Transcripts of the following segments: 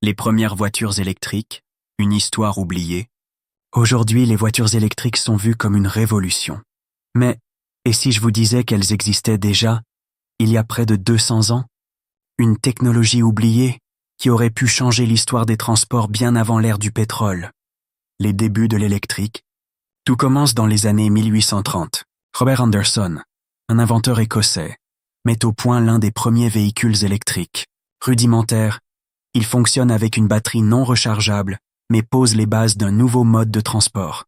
Les premières voitures électriques, une histoire oubliée. Aujourd'hui, les voitures électriques sont vues comme une révolution. Mais, et si je vous disais qu'elles existaient déjà, il y a près de 200 ans? Une technologie oubliée qui aurait pu changer l'histoire des transports bien avant l'ère du pétrole. Les débuts de l'électrique. Tout commence dans les années 1830. Robert Anderson, un inventeur écossais, met au point l'un des premiers véhicules électriques. Rudimentaire, il fonctionne avec une batterie non rechargeable, mais pose les bases d'un nouveau mode de transport.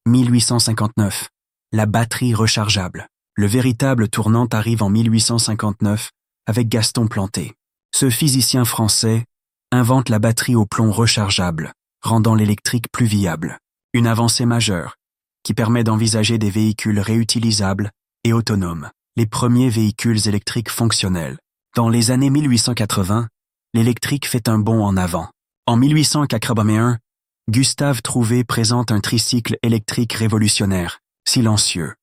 1859, la batterie rechargeable. Le véritable tournant arrive en 1859 avec Gaston Planté. Ce physicien français invente la batterie au plomb rechargeable, rendant l'électrique plus viable. Une avancée majeure qui permet d'envisager des véhicules réutilisables et autonomes. Les premiers véhicules électriques fonctionnels. Dans les années 1880, l'électrique fait un bond en avant. En 1881, Gustave Trouvé présente un tricycle électrique révolutionnaire, silencieux,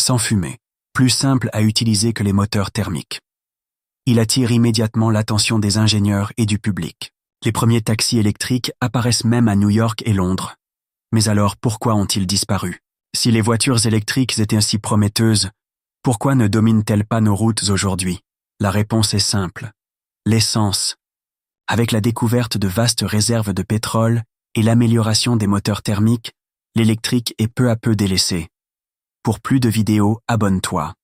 sans fumée, plus simple à utiliser que les moteurs thermiques. Il attire immédiatement l'attention des ingénieurs et du public. Les premiers taxis électriques apparaissent même à New York et Londres. Mais alors, pourquoi ont-ils disparu? Si les voitures électriques étaient ainsi prometteuses, pourquoi ne dominent-elles pas nos routes aujourd'hui? La réponse est simple. L'essence. Avec la découverte de vastes réserves de pétrole et l'amélioration des moteurs thermiques, l'électrique est peu à peu délaissé. Pour plus de vidéos, abonne-toi.